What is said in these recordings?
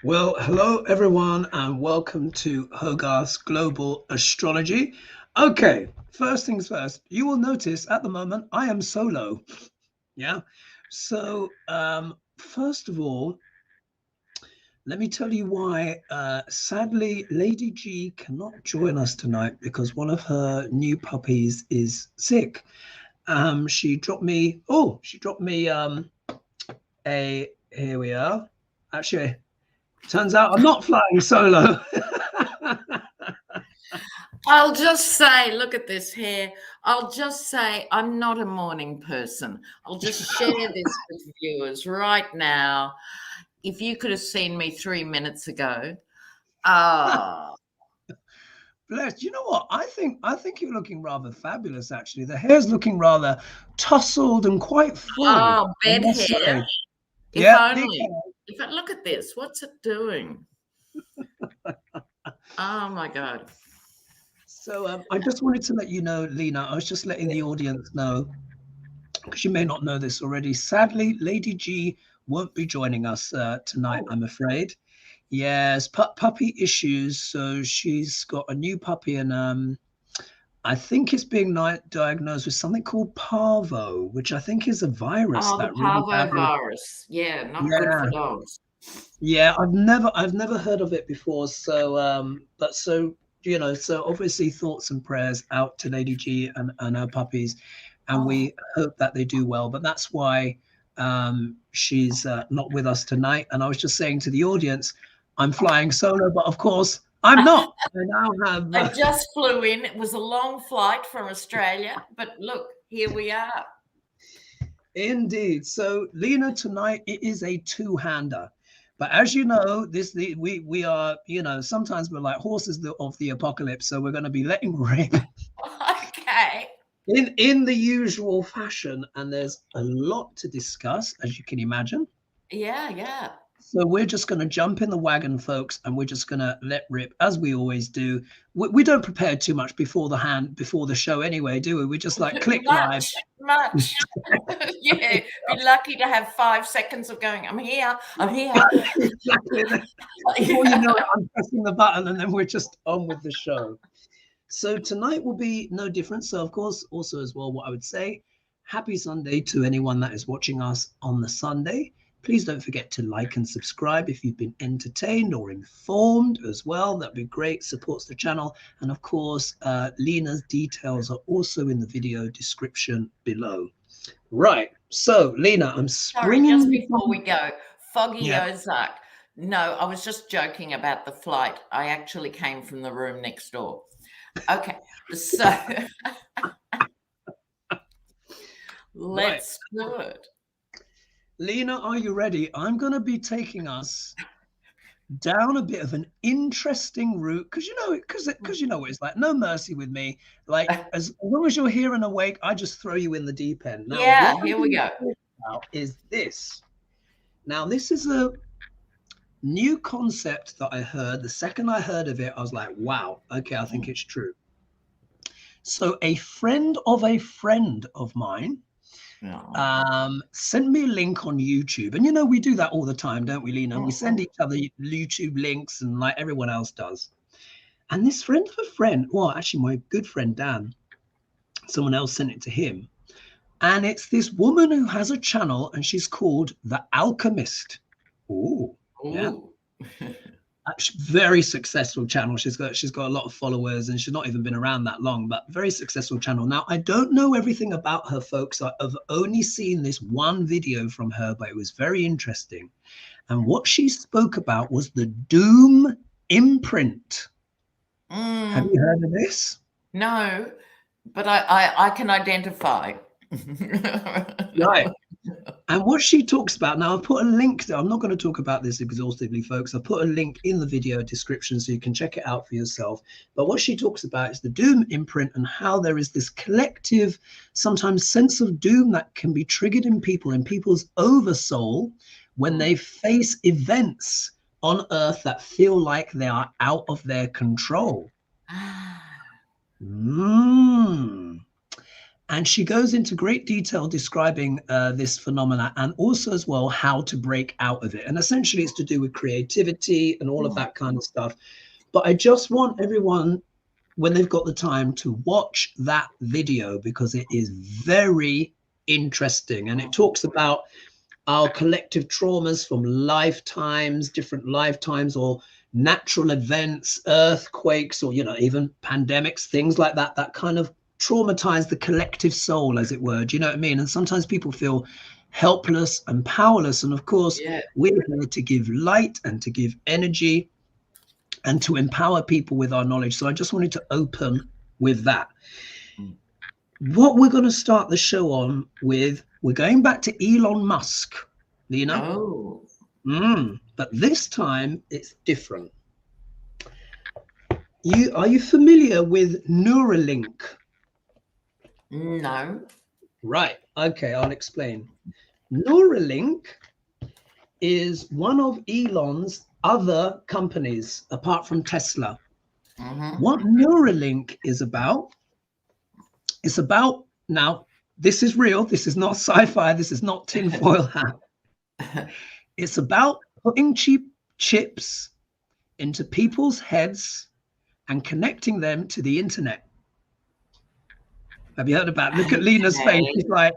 Well, hello everyone, and welcome to Hogarth's Global Astrology. Okay, first things first, you will notice at the moment I am solo. Yeah. So, first of all, let me tell you why. Sadly, Lady G cannot join us tonight because one of her new puppies is sick. She dropped me. Oh, she dropped me a. Here we are. Actually, turns out I'm not flying solo. I'll just say, look at this hair. I'll just say I'm not a morning person. I'll just share this with viewers right now. If you could have seen me 3 minutes ago, ah, Bless. You know what? I think you're looking rather fabulous. Actually, the hair's looking rather tousled and quite full. oh, I bed must hair. say. If Yeah, big only. hair. If I look at this, what's it doing? Oh my God. So I just wanted to let you know, Lena. I was just letting the audience know because you may not know this already. Sadly, Lady G won't be joining us tonight. Oh, I'm afraid. Yes, puppy issues. So she's got a new puppy, and I think it's being diagnosed with something called parvo, which I think is a virus oh, the that really badly. parvovirus. Yeah, not good Yeah, for dogs. yeah. I've never heard of it before. So obviously thoughts and prayers out to Lady G and her puppies, and Oh, we hope that they do well. But that's why she's not with us tonight. And I was just saying to the audience, I'm flying solo, but of course I'm not. I now have. I just flew in. It was a long flight from Australia, but look, here we are. Indeed. So, Lena, tonight it is a two-hander. But as you know, we are, sometimes we're like horses of the apocalypse. So we're going to be letting rip Okay. in the usual fashion. And there's a lot to discuss, as you can imagine. Yeah, yeah. So we're just going to jump in the wagon, folks, and we're just going to let rip as we always do. We don't prepare too much before the show anyway, do we? We just like click live. Much. Yeah, be lucky to have 5 seconds of going, I'm here, I'm here. Exactly. Before you know it, I'm pressing the button and then we're just on with the show. So tonight will be no different. So of course, also as well, what I would say, happy Sunday to anyone that is watching us on the Sunday. Please don't forget to like and subscribe if you've been entertained or informed as well. That'd be great. Supports the channel. And of course, Lena's details are also in the video description below. Right. So, Lena, I'm Sorry, springing. just before we go, Foggy Yeah. Ozark. No, I was just joking about the flight. I actually came from the room next door. Okay, so let's do it. Lena, are you ready? I'm going to be taking us down a bit of an interesting route because you know what it's like. No mercy with me. Like as long as you're here and awake, I just throw you in the deep end. Now, Yeah, what here I'm we going go. to talk about is this. Now, this is a new concept that I heard. The second I heard of it, I was like, wow, okay, I think it's true. So, a friend of mine sent me a link on YouTube. And we do that all the time, don't we, Lena? We send each other YouTube links and like everyone else does. And this friend of a friend, well, actually my good friend Dan, someone else sent it to him. And it's this woman who has a channel and she's called The Alchemist. Oh, yeah. Very successful channel. She's got a lot of followers and she's not even been around that long, but very successful channel. Now, I don't know everything about her, folks. I've only seen this one video from her, but it was very interesting. And what she spoke about was the Doom Imprint. Have you heard of this? No, but I can identify. Right. And what she talks about, now I've put a link there. I'm not going to talk about this exhaustively, folks. I've put a link in the video description so you can check it out for yourself. But what she talks about is the Doom Imprint and how there is this collective, sometimes sense of doom that can be triggered in people's oversoul when they face events on Earth that feel like they are out of their control. And she goes into great detail describing this phenomena, and also as well how to break out of it. And essentially it's to do with creativity and all of that kind of stuff. But I just want everyone, when they've got the time, to watch that video, because it is very interesting. And it talks about our collective traumas from lifetimes, different lifetimes, or natural events, earthquakes, or, you know, even pandemics, things like that, that kind of traumatize the collective soul, as it were. Do you know what I mean? And sometimes people feel helpless and powerless. And of course, we're here to give light and to give energy and to empower people with our knowledge. So I just wanted to open with that. What we're going to start the show on with, we're going back to Elon Musk, Lena. Oh. But this time it's different. Are you familiar with Neuralink? No. Right. Okay, I'll explain. Neuralink is one of Elon's other companies apart from Tesla. What Neuralink is about, it's about, now this is real, this is not sci-fi, this is not tinfoil hat. It's about putting cheap chips into people's heads and connecting them to the internet. Have you heard about it? Look at Lena's face. She's like,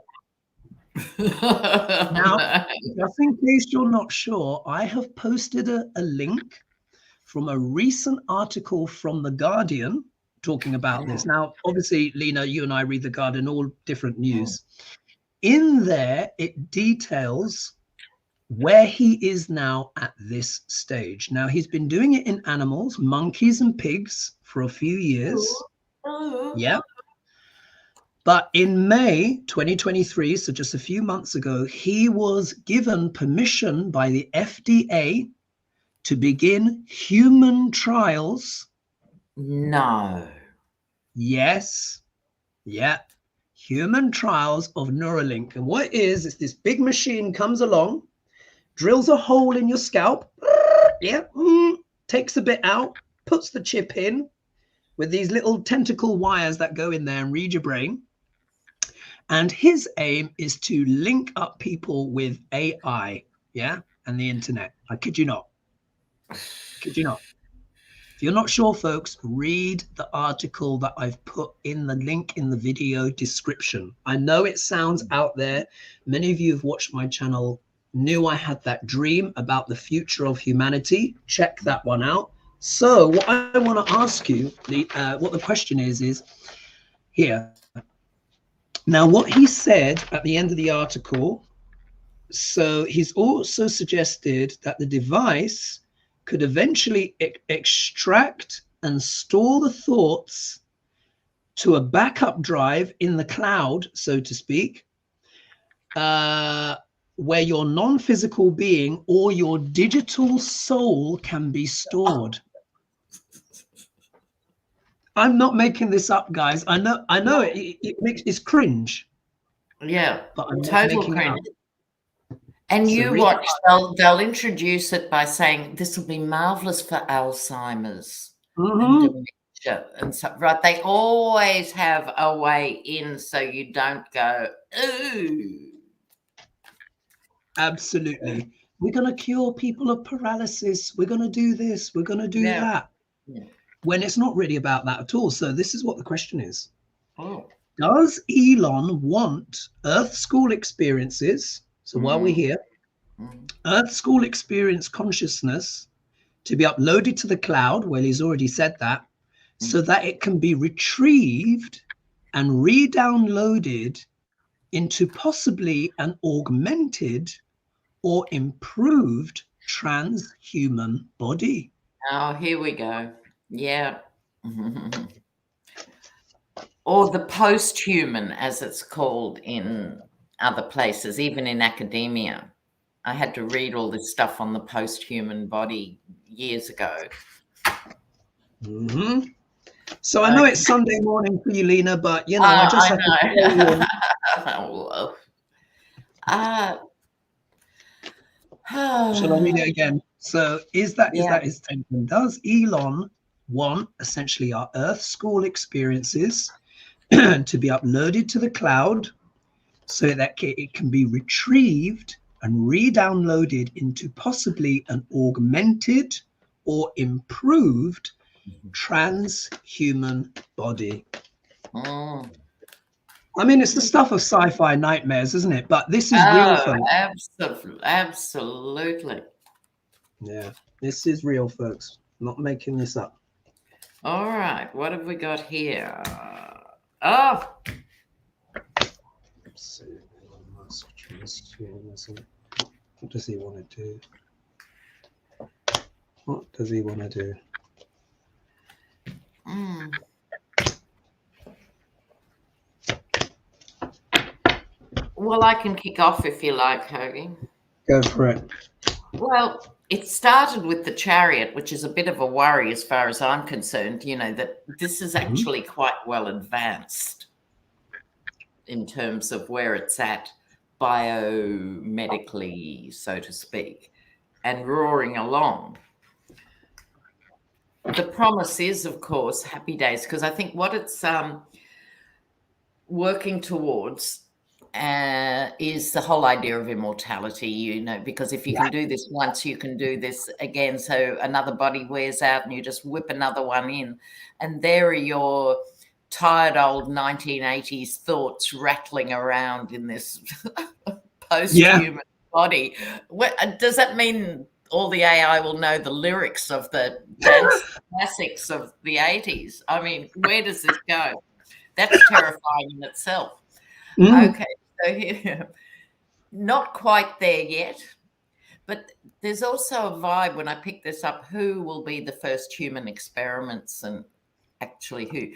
now, just in case you're not sure, I have posted a link from a recent article from The Guardian talking about this. Now, obviously, Lena, you and I read The Guardian, all different news. In there, it details where he is now at this stage. Now, he's been doing it in animals, monkeys and pigs, for a few years. Yeah. But in May 2023, so just a few months ago, he was given permission by the FDA to begin human trials. No. Yes. Yeah. Human trials of Neuralink. And what it is this big machine comes along, drills a hole in your scalp. Yeah. Takes a bit out, puts the chip in with these little tentacle wires that go in there and read your brain. And his aim is to link up people with AI, yeah, and the internet. I kid you not. Kid you not. If you're not sure, folks, read the article that I've put in the link in the video description. I know it sounds out there. Many of you have watched my channel, knew I had that dream about the future of humanity. Check that one out. So what I want to ask you, what the question is here. Now, what he said at the end of the article, so he's also suggested that the device could eventually extract and store the thoughts to a backup drive in the cloud, so to speak, where your non-physical being or your digital soul can be stored. I'm not making this up, guys. I know it makes it's cringe. Yeah, but I'm total cringe. And so you watch, they'll introduce it by saying this will be marvelous for Alzheimer's and dementia and so, right? They always have a way in so you don't go, ooh. Absolutely. We're going to cure people of paralysis. We're going to do this. We're going to do that. Yeah. When it's not really about that at all. So this is what the question is. Does Elon want Earth School experiences? So while we're here, Earth School experience consciousness to be uploaded to the cloud, well, he's already said that, so that it can be retrieved and re-downloaded into possibly an augmented or improved transhuman body. Oh, here we go. Yeah. Or the post-human, as it's called in other places, even in academia. I had to read all this stuff on the post-human body years ago. So I know it's Sunday morning for you, Lena, but you know, I just have to shall I read it again? So is that his intention? Does Elon want essentially our Earth School experiences to be uploaded to the cloud so that it can be retrieved and re-downloaded into possibly an augmented or improved transhuman body. Mm. I mean, it's the stuff of sci-fi nightmares, isn't it? But this is real, folks. Absolutely. Yeah, this is real, folks. I'm not making this up. All right, what have we got here? Oh, Let's see. Elon Musk transhumanism. What does he want to do? What does he want to do? Well, I can kick off if you like, Hogie. Go for it. Well, it started with the Chariot, which is a bit of a worry as far as I'm concerned, you know, that this is actually quite well advanced in terms of where it's at biomedically, so to speak, and roaring along. The promise is, of course, happy days, because I think what it's working towards is the whole idea of immortality, you know, because if you can do this once, you can do this again. So another body wears out and you just whip another one in. And there are your tired old 1980s thoughts rattling around in this post-human body. Does that mean all the AI will know the lyrics of the dance classics of the 80s? I mean, where does this go? That's terrifying in itself. Okay, so here, not quite there yet, but there's also a vibe when I pick this up, who will be the first human experiments, and actually who.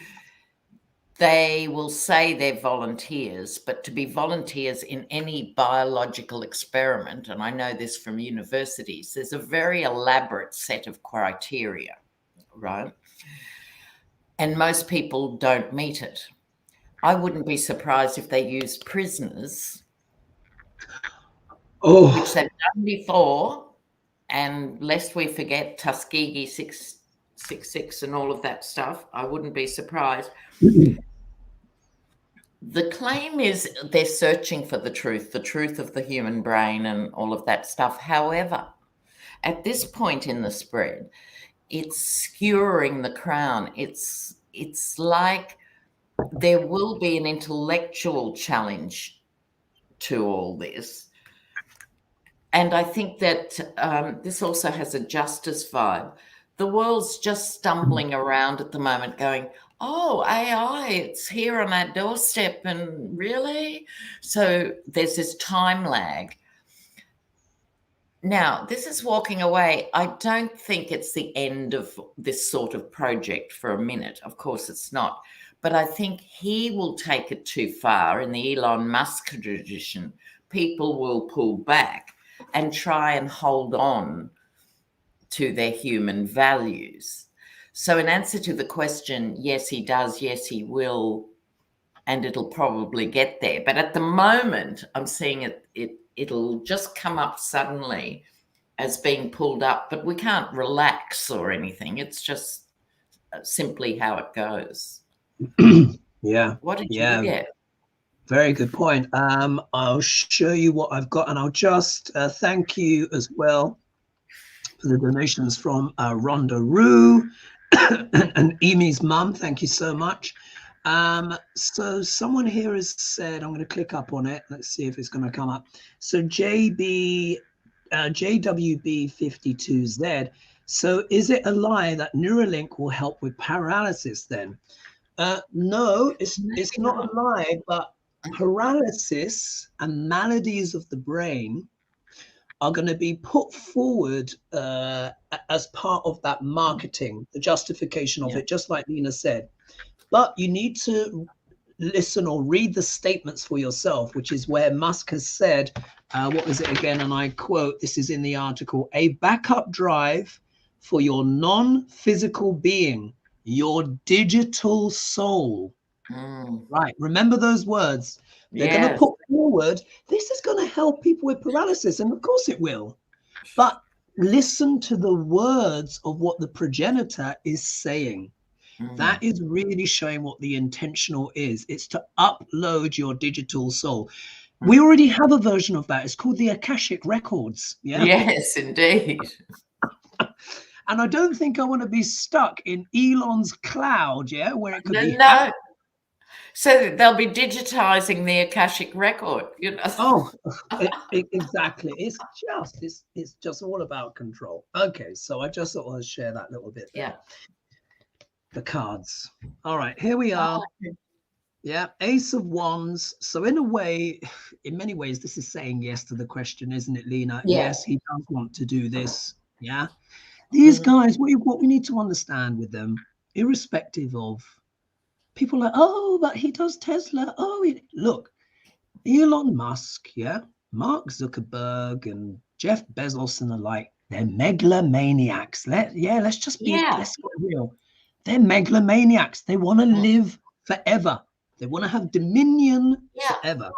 They will say they're volunteers, but to be volunteers in any biological experiment, and I know this from universities, there's a very elaborate set of criteria, right? And most people don't meet it. I wouldn't be surprised if they use prisoners, which they've done before, and lest we forget Tuskegee 666 and all of that stuff, I wouldn't be surprised. The claim is they're searching for the truth of the human brain and all of that stuff. However, at this point in the spread, it's skewering the crown. It's like there will be an intellectual challenge to all this. And I think that this also has a justice vibe. The world's just stumbling around at the moment going, oh, AI, it's here on our doorstep, and really? So there's this time lag. Now, this is walking away. I don't think it's the end of this sort of project for a minute. Of course, it's not. But I think he will take it too far in the Elon Musk tradition. People will pull back and try and hold on to their human values. So in answer to the question, yes, he does, yes, he will, and it'll probably get there. But at the moment, I'm seeing it'll just come up suddenly as being pulled up, but we can't relax or anything. It's just simply how it goes. Yeah. What did you get? Very good point. I'll show you what I've got, and I'll just thank you as well for the donations from Rhonda Rue and Amy's mum. Thank you so much. So someone here has said, I'm going to click on it. Let's see if it's going to come up. So JWB52Z. So is it a lie that Neuralink will help with paralysis then? No, it's not a lie, but paralysis and maladies of the brain are going to be put forward as part of that marketing, the justification of it, just like Lena said. But you need to listen or read the statements for yourself, which is where Musk has said, what was it again? And I quote, this is in the article, a backup drive for your non-physical being, your digital soul. Right. Remember those words. They're going to put forward, this is going to help people with paralysis. And of course it will. But listen to the words of what the progenitor is saying. That is really showing what the intentional is. It's to upload your digital soul. We already have a version of that. It's called the Akashic Records. Yeah. Yes, indeed. And I don't think I want to be stuck in Elon's cloud, yeah, where it could be. No. So they'll be digitizing the Akashic record, you know. Oh, exactly. It's just all about control. Okay, so I just thought I'd share that little bit there. Yeah. The cards. All right, here we are. Yeah, Ace of Wands. So in a way, in many ways, this is saying yes to the question, isn't it, Lena? Yeah. Yes, he does want to do this. Yeah. These guys, what we need to understand with them, irrespective of people like, oh, but he does Tesla. Oh, look, Elon Musk, yeah, Mark Zuckerberg and Jeff Bezos and the like, they're megalomaniacs. Let's just be, let's get real. They're megalomaniacs. They want to live forever. They want to have dominion forever.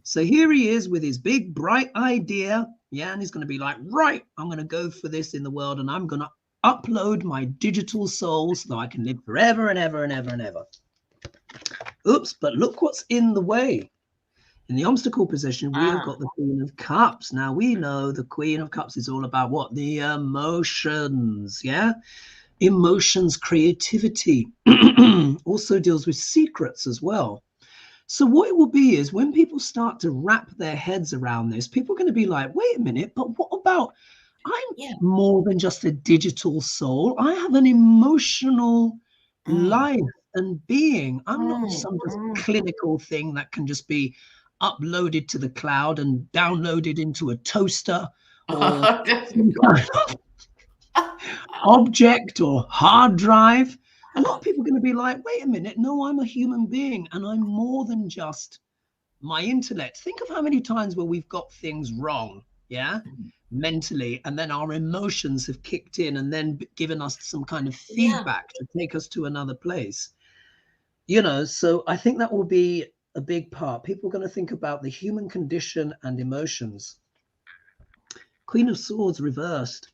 So here he is with his big, bright idea. Yeah, and he's going to be like, right, I'm going to go for this in the world, and I'm going to upload my digital soul so I can live forever and ever and ever and ever. Oops, but look what's in the way. In the obstacle position, we have got the Queen of Cups. Now, we know the Queen of Cups is all about what? The emotions, yeah? Emotions, creativity. Also deals with secrets as well. So what it will be is when people start to wrap their heads around this, people are going to be like, wait a minute, but what about, I'm more than just a digital soul. I have an emotional life and being. I'm not some just clinical thing that can just be uploaded to the cloud and downloaded into a toaster or some kind of object or hard drive. A lot of people are going to be like, wait a minute, no, I'm a human being and I'm more than just my intellect. Think of how many times where we've got things wrong, yeah, mentally, and then our emotions have kicked in and then given us some kind of feedback to take us to another place. You know, so I think that will be a big part. People are going to think about the human condition and emotions. Queen of Swords reversed.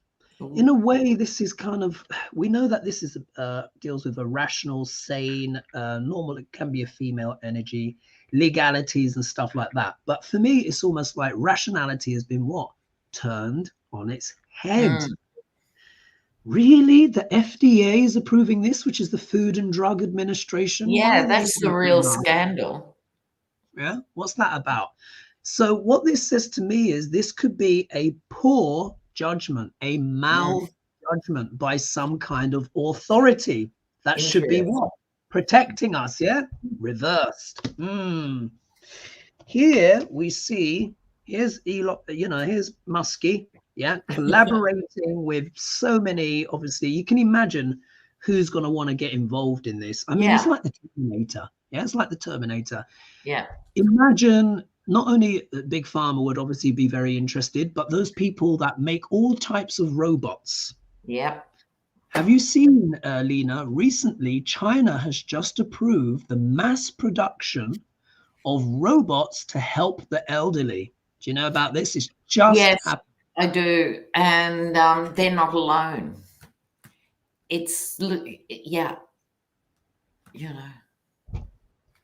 In a way, this is kind of, we know that this is deals with a rational, sane, normal, it can be a female energy, legalities and stuff like that. But for me, it's almost like rationality has been what? Turned on its head. Really? The FDA is approving this, which is the Food and Drug Administration? Yeah, that's the real scandal. Yeah, what's that about? So what this says to me is this could be a poor judgment, a mal-judgment by some kind of authority that should be what? Protecting us, yeah? Reversed. Here we see, here's Elon, you know, here's Muskie, yeah, collaborating with so many, obviously, you can imagine who's going to want to get involved in this. I mean, it's like the Terminator. Yeah, it's like the Terminator. Yeah. Imagine not only Big Pharma would obviously be very interested, but those people that make all types of robots. Yep. Have you seen, Lena, recently China has just approved the mass production of robots to help the elderly. Do you know about this? It's just happened. I do. And they're not alone. It's, you know.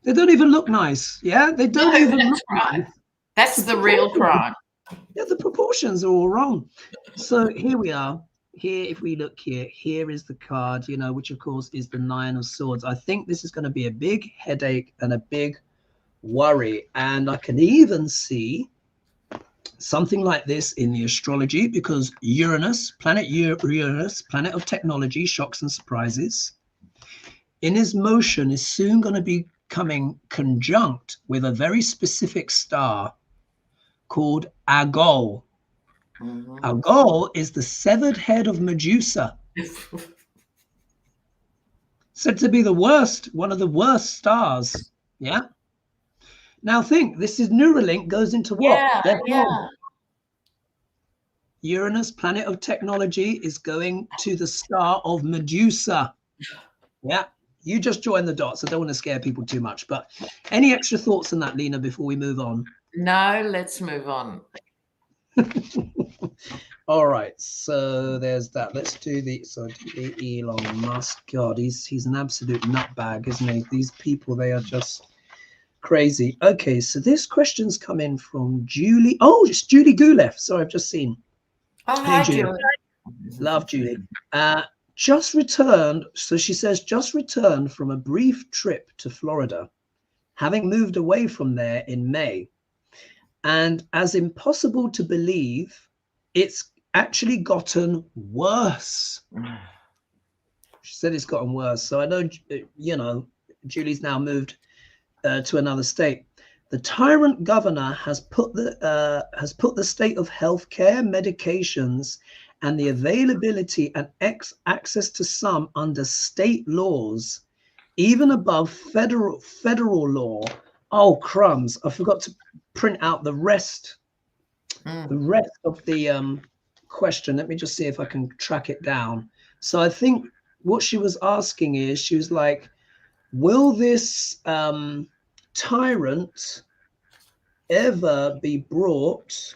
They don't even look nice. Yeah, they don't even look nice. That's the real crime. Yeah, the proportions are all wrong. So here we are. Here, if we look here, here is the card, you know, which of course is the Nine of Swords. I think this is going to be a big headache and a big worry. And I can even see something like this in the astrology because Uranus, planet Uranus, planet of technology, shocks and surprises, in his motion is soon going to be coming conjunct with a very specific star called HoGaLe. HoGaLe is the severed head of Medusa. Said to be the worst, one of the worst stars. Yeah. Now think, this is Neuralink goes into what? Uranus, planet of technology, is going to the star of Medusa. Yeah. You just joined the dots. I don't want to scare people too much, but any extra thoughts on that, Lena, before we move on? No, let's move on. All right, so there's that. Let's do the Elon Musk. God, he's an absolute nutbag, isn't he? These people, they are just crazy. Okay, so this question's come in from Julie. Oh, it's Julie Gouleff. Sorry, I've just seen. Oh, hi, Julie. Love Julie. Just returned. So she says, just returned from a brief trip to Florida, having moved away from there in May. And as impossible to believe, it's actually gotten worse. She said it's gotten worse. So I know, you know, Julie's now moved to another state. The tyrant governor has put the state of healthcare, medications, and the availability and access to some under state laws, even above federal law. Oh, crumbs! I forgot to print out the rest. The rest of the question. Let me just see if I can track it down. So I think what she was asking is, she was like, will this tyrant ever be brought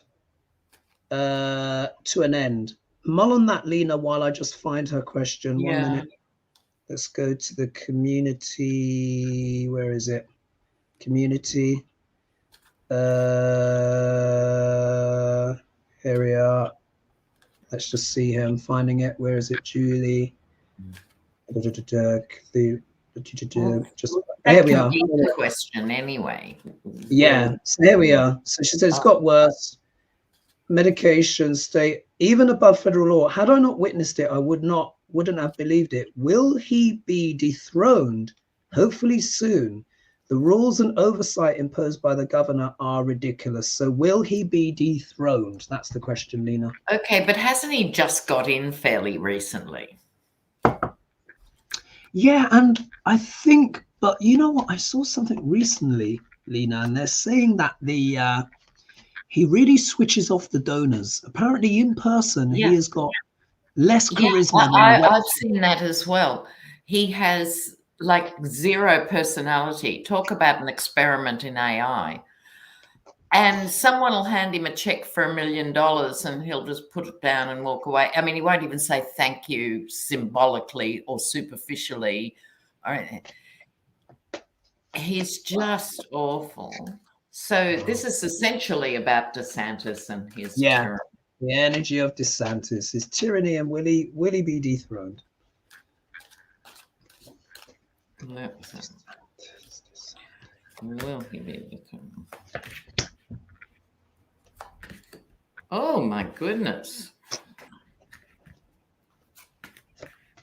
to an end? Mull on that, Lena, while I just find her question. Yeah. 1 minute. Let's go to the community. Where is it? Community. Here we are. Let's just see here. I'm finding it. Where is it, Julie? Just here we are. The question anyway. Yeah, so here we are. So she says it's got worse. Medication state even above federal law. Had I not witnessed it, I wouldn't have believed it. Will he be dethroned? Hopefully soon. The rules and oversight imposed by the governor are ridiculous. So will he be dethroned? That's the question, Lena. Okay, but hasn't he just got in fairly recently? Yeah, and I think, but you know what? I saw something recently, Lena, and they're saying that he really switches off the donors. Apparently, in person, he has got less charisma. I've seen that as well. He has like zero personality. Talk about an experiment in AI. And someone will hand him a check for $1 million and he'll just put it down and walk away. I mean, he won't even say thank you symbolically or superficially. He's just awful. So this is essentially about DeSantis and his tyranny. The energy of DeSantis, his tyranny, and will he be dethroned? Will he be dethroned? Oh my goodness.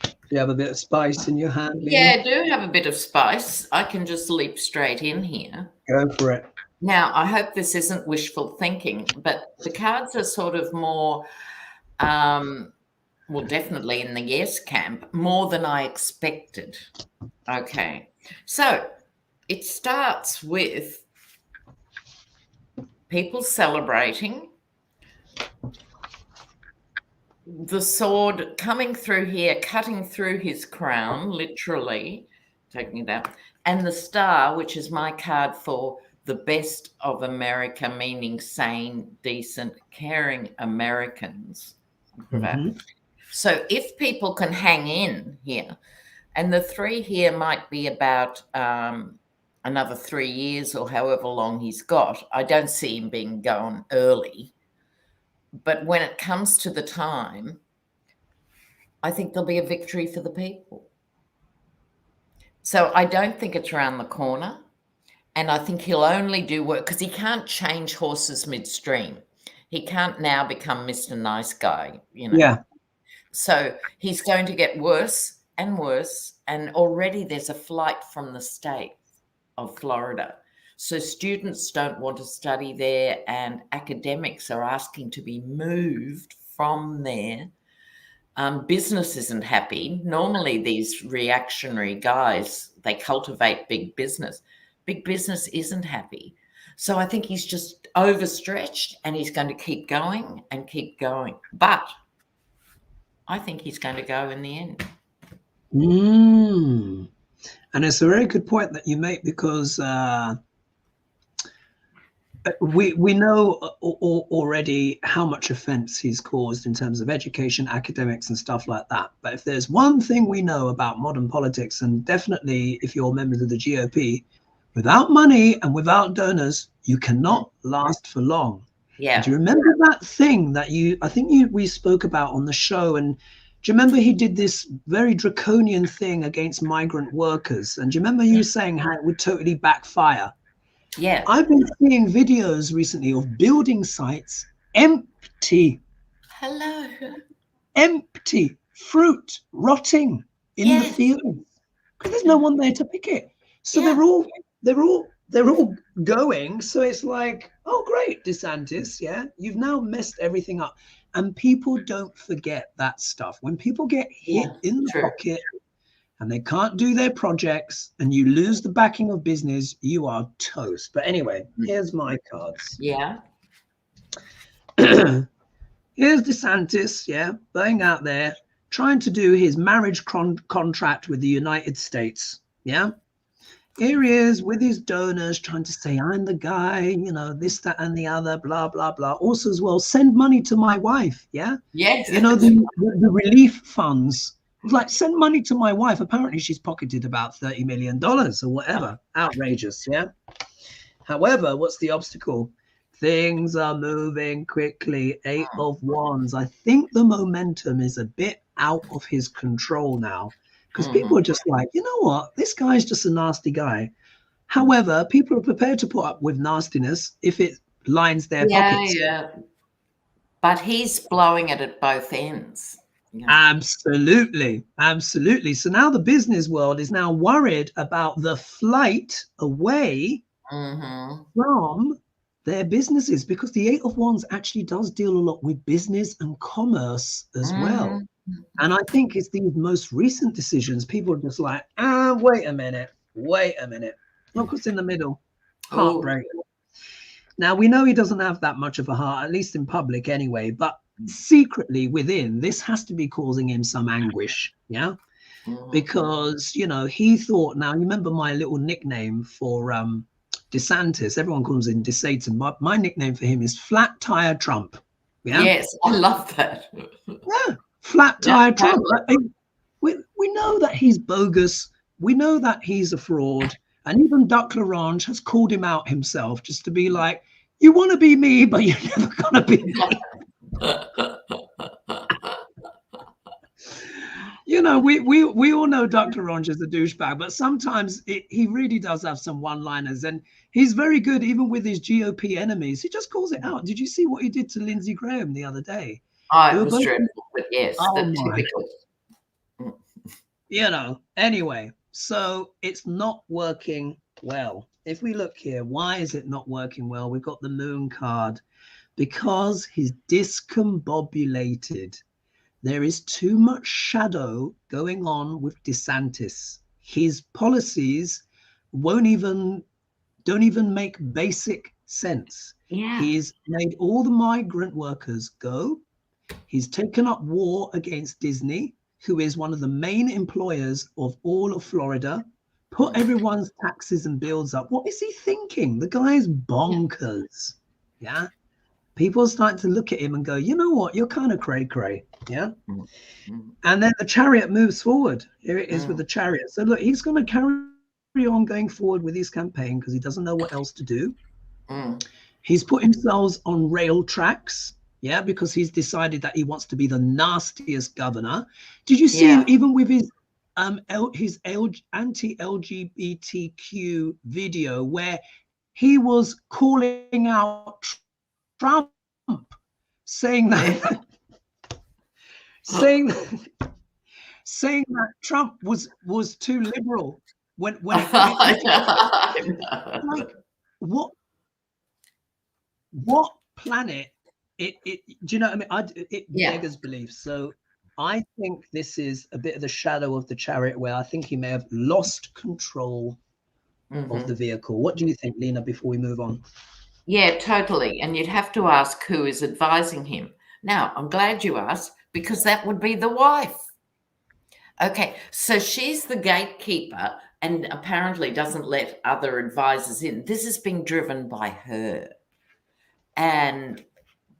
Do you have a bit of spice in your hand, Lena? Yeah, I do have a bit of spice. I can just leap straight in here. Go for it. Now, I hope this isn't wishful thinking, but the cards are sort of more, well, definitely in the yes camp, more than I expected. Okay. So it starts with people celebrating, the sword coming through here, cutting through his crown, literally taking it out, and the star, which is my card for the best of America, meaning sane, decent, caring Americans. Mm-hmm. So if people can hang in here, and the 3 here might be about another 3 years or however long he's got. I don't see him being gone early. But when it comes to the time, I think there'll be a victory for the people. So I don't think it's around the corner. And I think he'll only do work because he can't change horses midstream. He can't now become Mr. Nice Guy, you know. Yeah. So he's going to get worse and worse. And already there's a flight from the state of Florida. So students don't want to study there and academics are asking to be moved from there. Business isn't happy. Normally these reactionary guys, they cultivate big business. Big business isn't happy. So I think he's just overstretched and he's going to keep going and keep going. But I think he's going to go in the end. And it's a very good point that you make because we know already how much offense he's caused in terms of education, academics, and stuff like that. But if there's one thing we know about modern politics, and definitely if you're members of the GOP, without money and without donors, you cannot last for long. Yeah. Do you remember that thing that we spoke about on the show? And do you remember he did this very draconian thing against migrant workers? And do you remember you saying how it would totally backfire? Yeah. I've been seeing videos recently of building sites empty. Hello. Empty. Fruit rotting in the fields because there's no one there to pick it. So they're all going. So it's like, oh great, DeSantis, you've now messed everything up. And people don't forget that stuff. When people get hit in the pocket and they can't do their projects and you lose the backing of business, you are toast. But anyway, here's my cards. Yeah. Here's DeSantis, going out there, trying to do his marriage contract with the United States. Yeah. Here he is with his donors trying to say, I'm the guy, this, that, and the other, blah, blah, blah. Also as well, send money to my wife. Yeah. Yes. The relief funds. Like, send money to my wife. Apparently she's pocketed about $30 million or whatever. Outrageous. Yeah. However, what's the obstacle? Things are moving quickly. 8 of Wands. I think the momentum is a bit out of his control now. Because people are just like, you know what? This guy's just a nasty guy. However, people are prepared to put up with nastiness if it lines their pockets. Yeah. But he's blowing it at both ends. Yeah. Absolutely. Absolutely. So now the business world is now worried about the flight away from their businesses, because the 8 of Wands actually does deal a lot with business and commerce as well. And I think it's these most recent decisions, people are just like, wait a minute. Look what's in the middle. Heartbreak. Now, we know he doesn't have that much of a heart, at least in public anyway, but secretly within, this has to be causing him some anguish. Yeah. Because, he thought, now you remember my little nickname for DeSantis, everyone calls him DeSatan. My nickname for him is Flat Tire Trump. Yeah. Yes, I love that. Yeah. Flat tire Trump. We know that he's bogus. We know that he's a fraud. And even Duck Larange has called him out himself, just to be like, you want to be me, but you're never going to be me. We all know Duck Larange is a douchebag, but sometimes he really does have some one-liners. And he's very good, even with his GOP enemies. He just calls it out. Did you see what he did to Lindsey Graham the other day? Oh, it was dreadful, but yes, typical. Anyway, so it's not working well. If we look here, why is it not working well? We've got the Moon card. Because he's discombobulated. There is too much shadow going on with DeSantis. His policies don't even make basic sense. Yeah. He's made all the migrant workers go. He's taken up war against Disney, who is one of the main employers of all of Florida, put everyone's taxes and bills up. What is he thinking? The guy's bonkers. Yeah. People are starting to look at him and go, you know what? You're kind of cray-cray. Yeah. And then the Chariot moves forward. Here it is with the Chariot. So look, he's going to carry on going forward with his campaign because he doesn't know what else to do. He's put himself on rail tracks. Yeah, because he's decided that he wants to be the nastiest governor. Did you see him even with his anti-LGBTQ video where he was calling out Trump, saying that Trump was too liberal when it like what planet? Do you know what I mean? It beggars belief. So I think this is a bit of the shadow of the Chariot, where I think he may have lost control of the vehicle. What do you think, Lena, before we move on? Yeah, totally. And you'd have to ask who is advising him. Now, I'm glad you asked, because that would be the wife. Okay, so she's the gatekeeper and apparently doesn't let other advisors in. This is being driven by her. and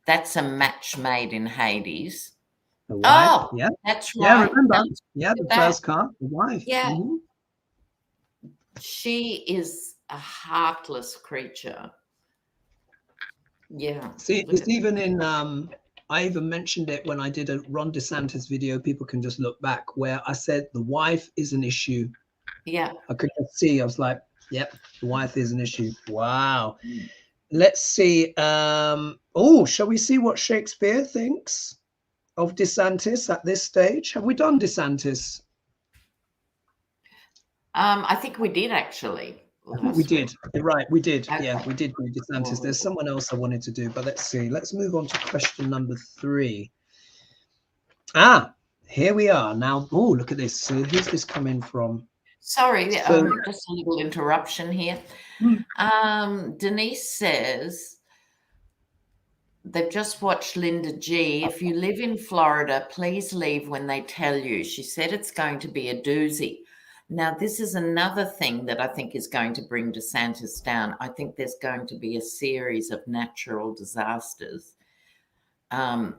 that's a match made in Hades. The wife. Oh, Yeah. that's right. Yeah, remember. Let's Yeah, look the at first card, the wife. Yeah. Mm-hmm. She is a heartless creature. Yeah. See, it's even in I even mentioned it when I did a Ron DeSantis video. People can just look back where I said the wife is an issue. Yeah. I could just see, I was like, yep, the wife is an issue. Wow. Let's see. Oh, shall we see what Shakespeare thinks of DeSantis at this stage? Have we done DeSantis? I think we did actually. We did. You're right. We did. Okay. Yeah, we did do DeSantis. There's someone else I wanted to do, but let's see. Let's move on to question number 3. Ah, here we are now. Oh, look at this. So who's this coming from? Sorry, just a little interruption here. Denise says they've just watched Linda G. If you live in Florida, please leave when they tell you. She said it's going to be a doozy. Now, this is another thing that I think is going to bring DeSantis down. I think there's going to be a series of natural disasters that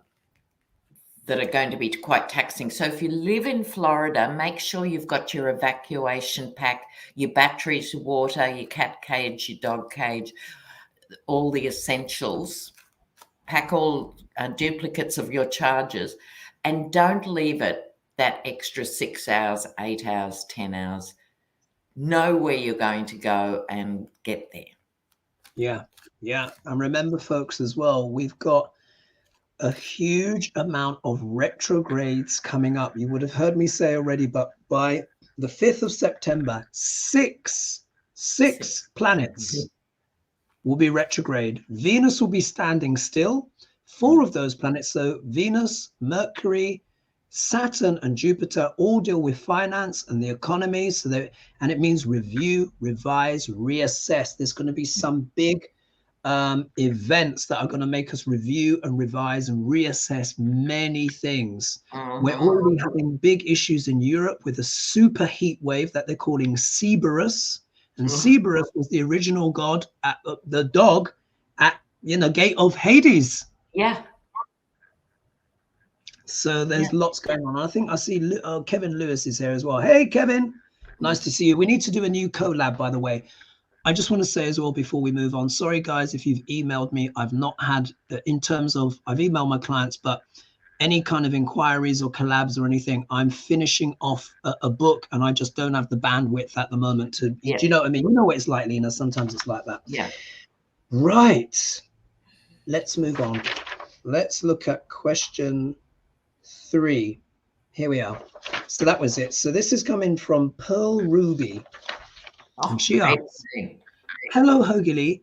are going to be quite taxing. So if you live in Florida, make sure you've got your evacuation pack, your batteries, your water, your cat cage, your dog cage, all the essentials. Pack all duplicates of your chargers, and don't leave it that extra 6 hours, 8 hours, 10 hours. Know where you're going to go and get there. Yeah. And remember, folks, as well, we've got a huge amount of retrogrades coming up. You would have heard me say already, but by the 5th of September, six planets will be retrograde. Venus will be standing still. 4 of those planets, so Venus, Mercury, Saturn and Jupiter, all deal with finance and the economy. So and it means review, revise, reassess. There's going to be some big events that are going to make us review and revise and reassess many things. We're already having big issues in Europe with a super heat wave that they're calling Cerberus. And Cerberus was the original god, the dog at gate of Hades. Yeah. So there's lots going on. I think I see Kevin Lewis is here as well. Hey, Kevin, nice to see you. We need to do a new collab, by the way. I just want to say as well before we move on, sorry guys, if you've emailed me, I've not had, in terms of, I've emailed my clients, but any kind of inquiries or collabs or anything, I'm finishing off a book and I just don't have the bandwidth at the moment to, do you know what I mean? You know what it's like, Lena, sometimes it's like that. Yeah. Right. Let's move on. Let's look at question 3. Here we are. So that was it. So this is coming from Pearl Ruby. And she asks, hello, HoGaLe.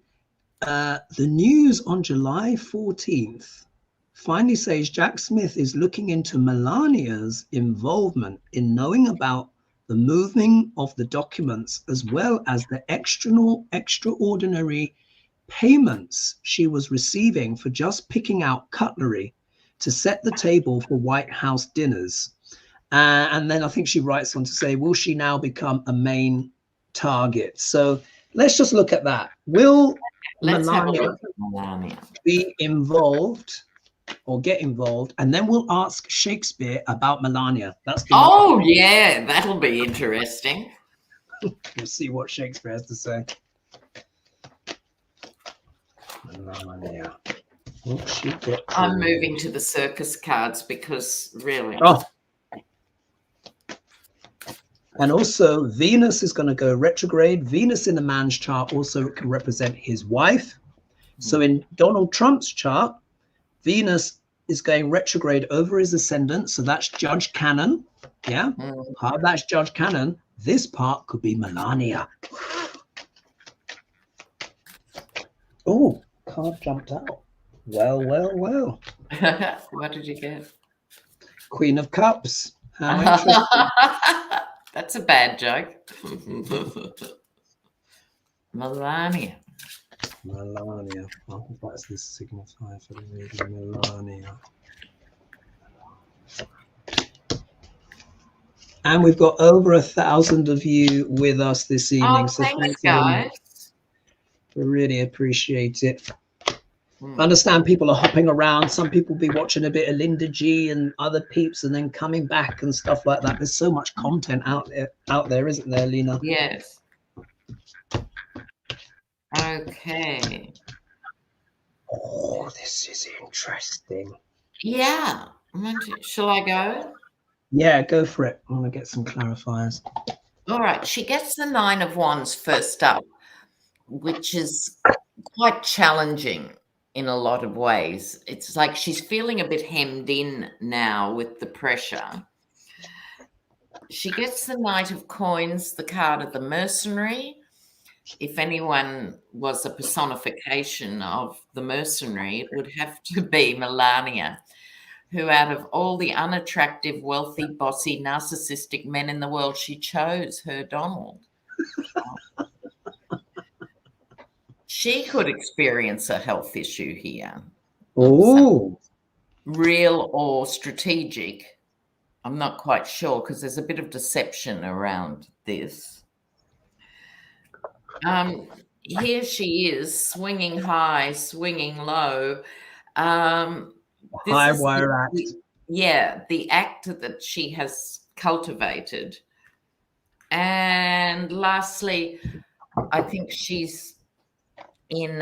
The news on July 14th finally says Jack Smith is looking into Melania's involvement in knowing about the moving of the documents, as well as the extraordinary payments she was receiving for just picking out cutlery to set the table for White House dinners. And then I think she writes on to say, will she now become a main target? So let's just look at that. Will Melania be involved or get involved? And then we'll ask Shakespeare about Melania. That's the yeah, that'll be interesting. We'll see what Shakespeare has to say. Melania. I'm moving to the circus cards because really. And also Venus is going to go retrograde. Venus in the man's chart also can represent his wife. So in Donald Trump's chart, Venus is going retrograde over his ascendant. So that's Judge Cannon. Yeah. Part of that's Judge Cannon. This part could be Melania. Oh, card jumped out. Well. What did you get? Queen of Cups. How interesting. That's a bad joke. Melania. What does this signify for the reading? Melania. And we've got over 1,000 of you with us this evening. So thanks, guys. We really appreciate it. I understand people are hopping around. Some people be watching a bit of Linda G and other peeps and then coming back and stuff like that. There's so much content out there, isn't there, Lena? Yes. Okay. Oh, this is interesting. Yeah. Shall I go? Yeah, go for it. I want to get some clarifiers. All right. She gets the 9 of Wands first up, which is quite challenging in a lot of ways. It's like she's feeling a bit hemmed in now with the pressure. She gets the Knight of Coins, the card of the mercenary. If anyone was a personification of the mercenary, it would have to be Melania, who out of all the unattractive, wealthy, bossy, narcissistic men in the world, she chose her Donald. She could experience a health issue here. Oh, real or strategic. I'm not quite sure because there's a bit of deception around this. Here she is, swinging high, swinging low. high wire act. The act that she has cultivated. And lastly, I think she's in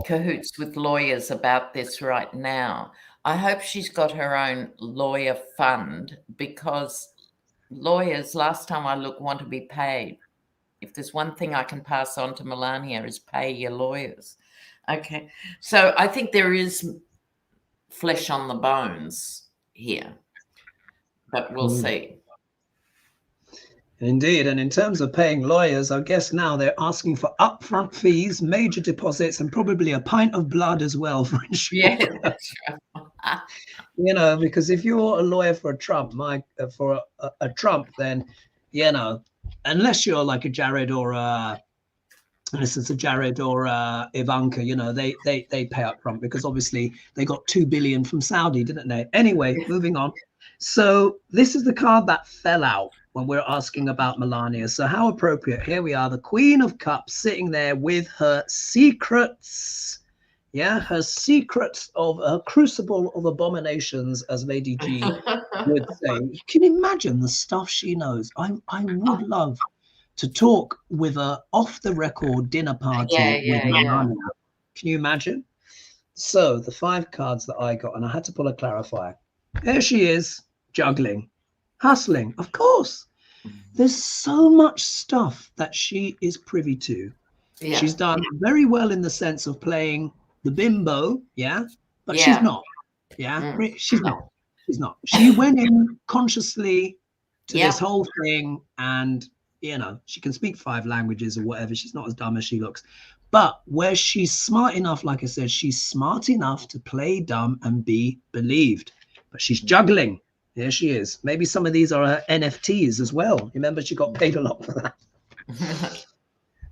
cahoots with lawyers about this right now. I hope she's got her own lawyer fund, because lawyers, last time I looked, want to be paid. If there's one thing I can pass on to Melania is pay your lawyers. Okay. So I think there is flesh on the bones here, but we'll see. Indeed. And in terms of paying lawyers, I guess now they're asking for upfront fees, major deposits, and probably a pint of blood as well for insurance. Yeah, that's right. You know, because if you're a lawyer for a Trump, a Trump, then, you know, unless you're like a Jared or Ivanka, you know, they pay up front, because obviously they got 2 billion from Saudi, didn't they? Anyway, moving on. So this is the card that fell out when we're asking about Melania. So how appropriate. Here we are, the Queen of Cups sitting there with her secrets. Yeah, her secrets of a crucible of abominations, as Lady G would say. You can imagine the stuff she knows. I would love to talk with a off-the-record dinner party with Melania. Can you imagine? So the 5 cards that I got, and I had to pull a clarifier. There she is, juggling, hustling, of course. There's so much stuff that she is privy to. Yeah. She's done very well in the sense of playing the bimbo, but she's not. She's not. She went in consciously to this whole thing, and you know, she can speak 5 languages or whatever. She's not as dumb as she looks. But where she's smart enough, like I said, she's smart enough to play dumb and be believed. But she's juggling. There she is. Maybe some of these are her NFTs as well. Remember, she got paid a lot for that.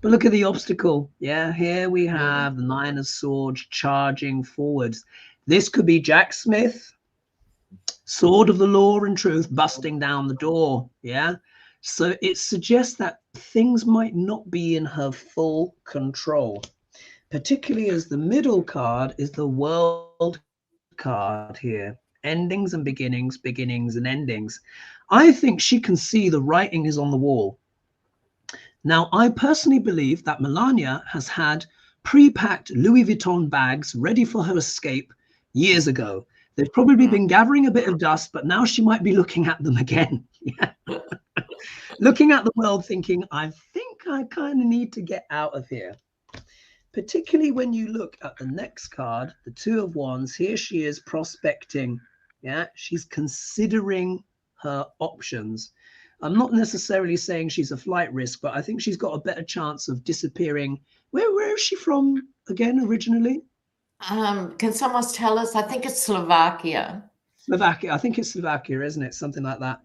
But look at the obstacle. Yeah, here we have the 9 of Swords charging forwards. This could be Jack Smith, Sword of the Law and Truth, busting down the door. Yeah. So it suggests that things might not be in her full control, particularly as the middle card is the World card here. Endings and beginnings, beginnings and endings. I think she can see the writing is on the wall. Now, I personally believe that Melania has had pre-packed Louis Vuitton bags ready for her escape years ago. They've probably been gathering a bit of dust, but now she might be looking at them again. Looking at the world thinking, I think I kind of need to get out of here. Particularly when you look at the next card, the 2 of Wands. Here she is prospecting. Yeah, she's considering her options. I'm not necessarily saying she's a flight risk, but I think she's got a better chance of disappearing. Where is she from again originally? Can someone tell us? I think it's Slovakia. I think it's Slovakia, isn't it? Something like that.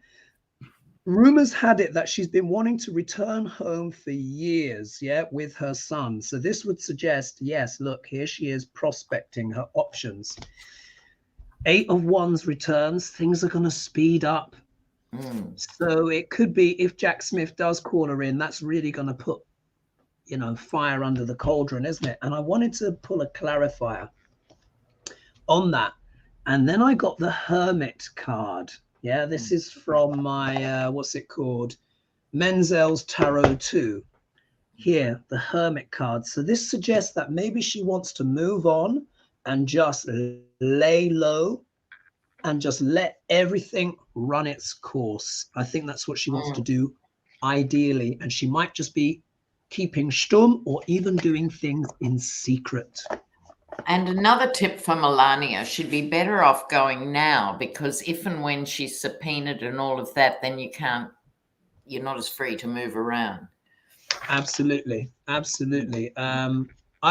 Rumors had it that she's been wanting to return home for years, with her son. So this would suggest, yes, look, here she is prospecting her options. 8 of Wands returns. Things are going to speed up. So it could be, if Jack Smith does call her in, that's really going to put you know, fire under the cauldron, isn't it? And I wanted to pull a clarifier on that. And then I got the Hermit card. Yeah, this is from my, what's it called? Manzel's Tarot 2. Here, the Hermit card. So this suggests that maybe she wants to move on and just lay low and just let everything run its course. I think that's what she wants to do, ideally. And she might just be keeping stum or even doing things in secret. And another tip for Melania, she'd be better off going now, because if and when she's subpoenaed and all of that, then you're not as free to move around. Absolutely. I've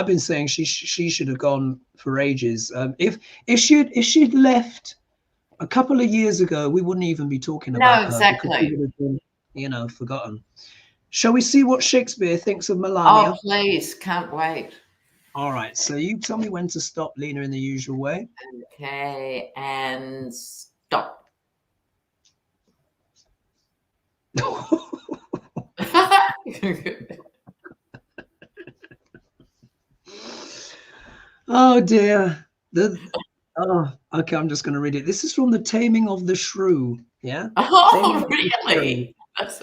been saying she should have gone for ages. If she'd left a couple of years ago, we wouldn't even be talking about her. Exactly. She would have been, you know, forgotten. Shall we see what Shakespeare thinks of Melania? Oh, please. Can't wait. All right. So you tell me when to stop, Lena, in the usual way. Okay. And stop. Oh, dear. Okay. I'm just going to read it. This is from The Taming of the Shrew. Yeah. Oh, really? That's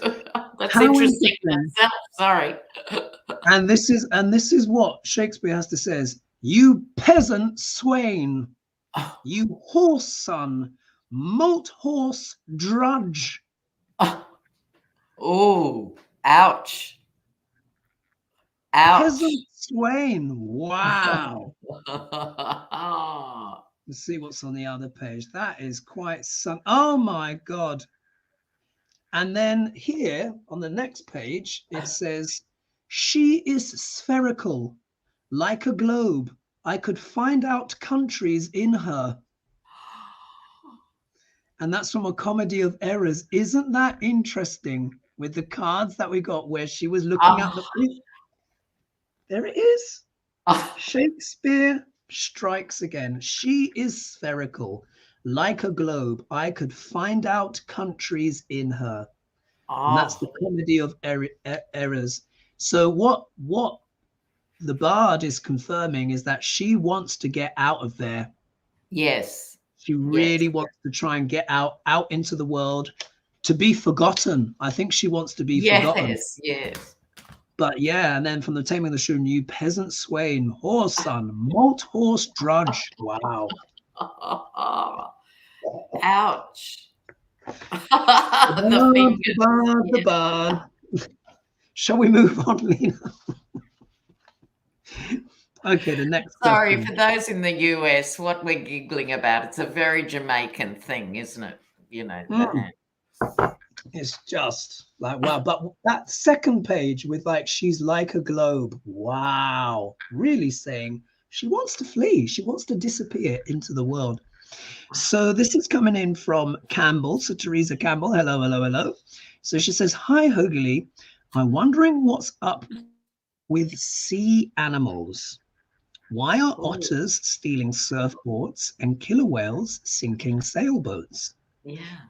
interesting. Sorry. And this is what Shakespeare has to say: "You peasant swain, you horse son, malt horse drudge." Oh, ouch. Ouch. Peasant swain. Wow. Let's see what's on the other page. That is quite some. Oh my God. And then here on the next page, it says, "She is spherical, like a globe. I could find out countries in her." And that's from A Comedy of Errors. Isn't that interesting with the cards that we got where she was looking at the... There it is. Shakespeare strikes again. "She is spherical, like a globe. I could find out countries in her." And that's the Comedy of Errors. So what the bard is confirming is that she wants to get out of there. Yes. She really wants to try and get out into the world, to be forgotten. I think she wants to be forgotten. Yes. But yeah, and then from The Taming of the Shrew, "You peasant swain, horse son, malt horse drudge." Wow. Ouch. The bard. Shall we move on, Lena? Okay, the next Sorry, question. for those in the US, what we're giggling about, it's a very Jamaican thing, isn't it? You know, It's just like, wow. But that second page with like, "She's like a globe." Wow. Really saying she wants to flee. She wants to disappear into the world. So this is coming in from Campbell. So Teresa Campbell, hello. So she says, "Hi, HoGaLe. I'm wondering what's up with sea animals. Why are otters stealing surfboards and killer whales sinking sailboats?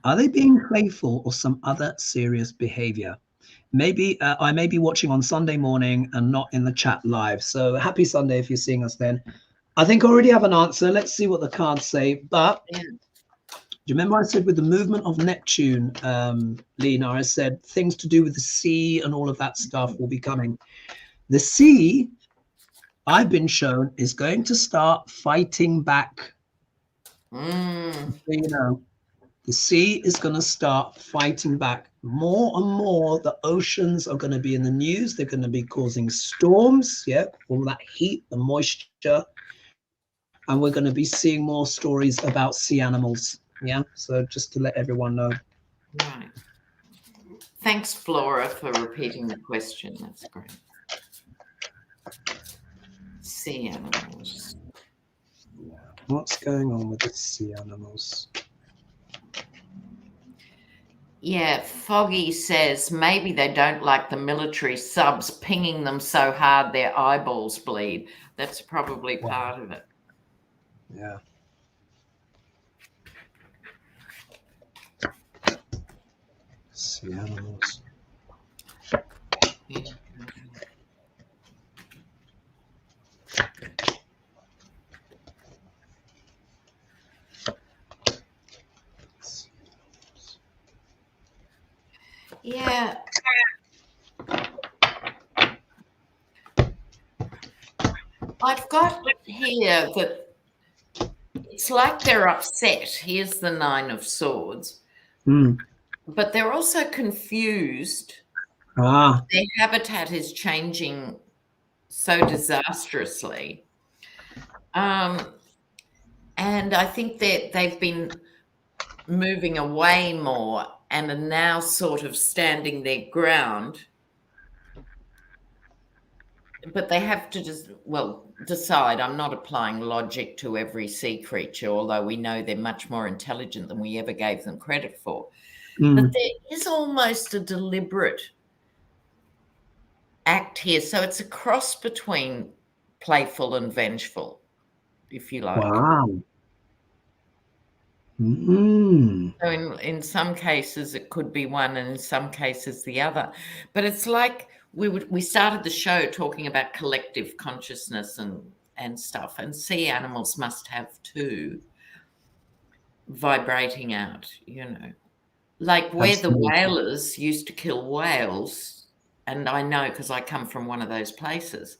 Are they being playful or some other serious behavior? Maybe I may be watching on Sunday morning and not in the chat live. So happy Sunday if you're seeing us then." I think I already have an answer. Let's see what the cards say. But do you remember I said with the movement of Neptune, Lena, I said things to do with the sea and all of that stuff will be coming. The sea, I've been shown, is going to start fighting back. So, you know, the sea is going to start fighting back. More and more, the oceans are going to be in the news. They're going to be causing storms, all that heat, the moisture. And we're going to be seeing more stories about sea animals. So just to let everyone know. Right. Thanks, Flora, for repeating the question. That's great. Sea animals. What's going on with the sea animals? Yeah, Foggy says maybe they don't like the military subs pinging them so hard their eyeballs bleed. That's probably part of it. Yeah. Sea animals. Yeah. I've got here that it's like they're upset. Here's the Nine of Swords. But they're also confused. Their habitat is changing so disastrously. And I think that they've been moving away more and are now sort of standing their ground. But they have to just, decide. I'm not applying logic to every sea creature, although we know they're much more intelligent than we ever gave them credit for. But there is almost a deliberate act here. So it's a cross between playful and vengeful, if you like. Wow. So in some cases it could be one, and in some cases the other. But it's like we started the show talking about collective consciousness and stuff, and sea animals must have two vibrating out, like where the whalers used to kill whales, and I know because I come from one of those places.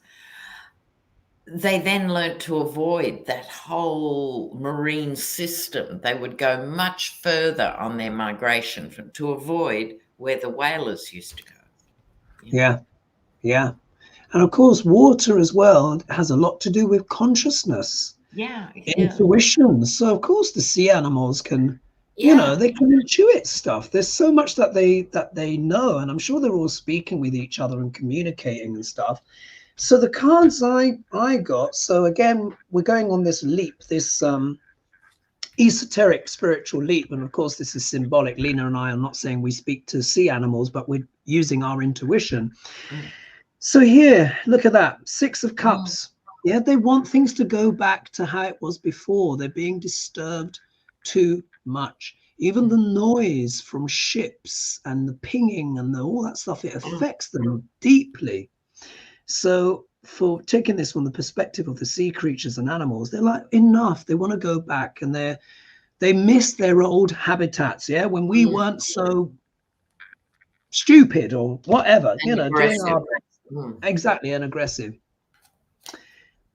They then learnt to avoid that whole marine system. They would go much further on their migration to avoid where the whalers used to go. Yeah. And of course, water as well has a lot to do with consciousness. Intuition. So of course the sea animals can, they can intuit stuff. There's so much that they know, and I'm sure they're all speaking with each other and communicating and stuff. So the cards I got, so again, we're going on this leap, this esoteric spiritual leap. And of course, this is symbolic. Lena and I are not saying we speak to sea animals, but we're using our intuition. So here, look at that, Six of Cups. Yeah, they want things to go back to how it was before. They're being disturbed too much. Even the noise from ships and the pinging and all that stuff, it affects them deeply. So for taking this from the perspective of the sea creatures and animals, they're like, enough. They want to go back, and they miss their old habitats. Yeah, when we weren't so stupid or whatever, and doing our exactly, and aggressive.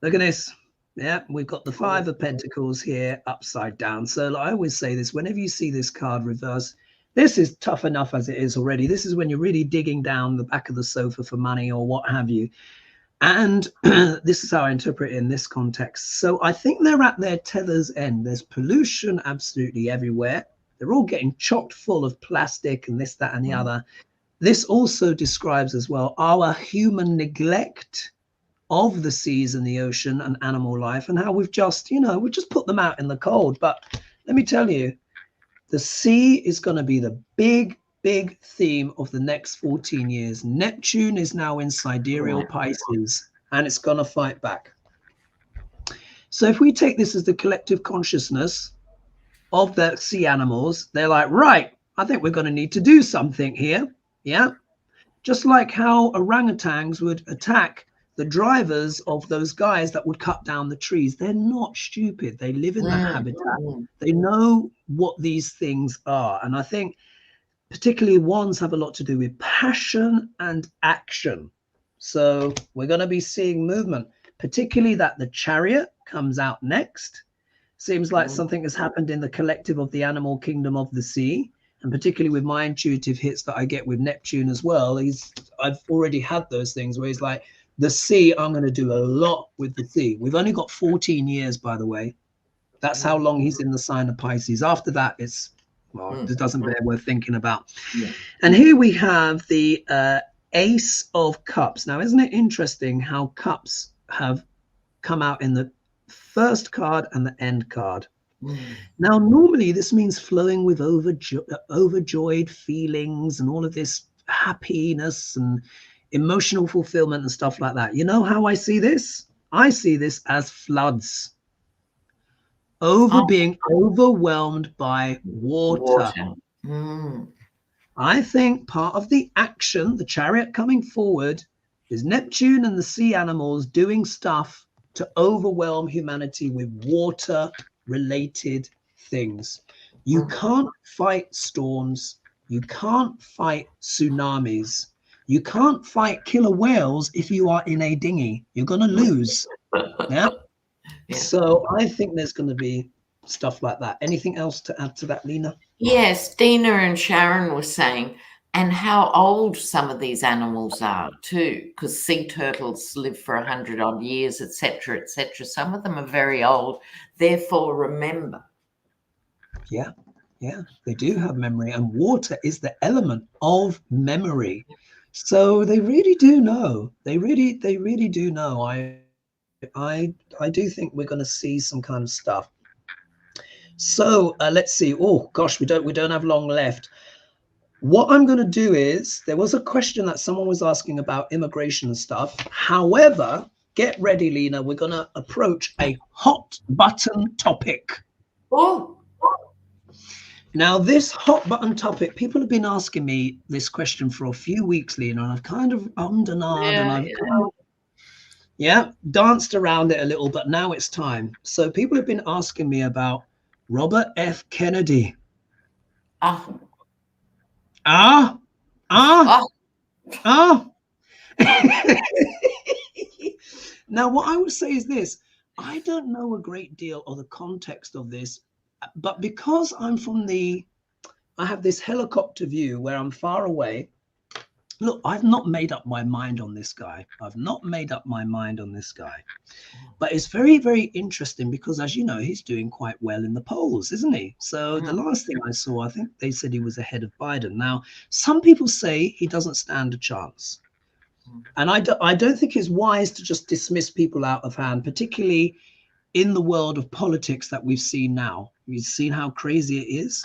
Look at this. Yeah, we've got the Five of Pentacles here upside down. So I always say this, whenever you see this card reverse, this is tough enough as it is already. This is when you're really digging down the back of the sofa for money or what have you. And this is how I interpret it in this context. So I think they're at their tether's end. There's pollution absolutely everywhere. They're all getting chocked full of plastic and this, that, and the other. This also describes as well our human neglect of the seas and the ocean and animal life, and how we've just, we've just put them out in the cold. But let me tell you, the sea is going to be the big theme of the next 14 years. Neptune is now in sidereal Pisces, and it's going to fight back. So if we take this as the collective consciousness of the sea animals, they're like, right, I think we're going to need to do something here. Yeah. Just like how orangutans would attack the drivers of those guys that would cut down the trees. They're not stupid. They live in the habitat. They know what these things are. And I think particularly ones have a lot to do with passion and action. So we're going to be seeing movement, particularly that the Chariot comes out next. Seems like something has happened in the collective of the animal kingdom of the sea. And particularly with my intuitive hits that I get with Neptune as well, I've already had those things where he's like, the sea, I'm going to do a lot with the sea. We've only got 14 years, by the way. That's how long he's in the sign of Pisces. After that, it's, it doesn't bear worth thinking about. And here we have the Ace of Cups. Now, isn't it interesting how cups have come out in the first card and the end card? Now, normally this means flowing with overjoyed feelings and all of this happiness and emotional fulfillment and stuff like that. You know how I see this? I see this as floods. Being overwhelmed by water. I think part of the action, the Chariot coming forward, is Neptune and the sea animals doing stuff to overwhelm humanity with water related things. You can't fight storms You can't fight tsunamis. You can't fight killer whales if you are in a dinghy. You're going to lose. Yeah. So I think there's going to be stuff like that. Anything else to add to that, Lena? Yes, Dina and Sharon were saying, and how old some of these animals are too, because sea turtles live for 100 odd years, etc., etc. Some of them are very old, therefore remember. Yeah, yeah, they do have memory, and water is the element of memory. So they really do know. They really do know. I do think we're going to see some kind of stuff. So let's see. Oh gosh, we don't have long left. What I'm going to do is, there was a question that someone was asking about immigration and stuff. However, get ready, Lena. We're going to approach a hot button topic. Oh. Now, this hot button topic, people have been asking me this question for a few weeks, Lena, and I've kind of ummed and ahed, and I've danced around it a little, but now it's time. So people have been asking me about Robert F. Kennedy. Now, what I would say is this. I don't know a great deal of the context of this, but because I have this helicopter view where I'm far away. Look, I've not made up my mind on this guy. But it's very, very interesting because, as you know, he's doing quite well in the polls, isn't he? So the last thing I saw, I think they said he was ahead of Biden. Now, some people say he doesn't stand a chance. And I don't think it's wise to just dismiss people out of hand, particularly in the world of politics that we've seen now. You've seen how crazy it is.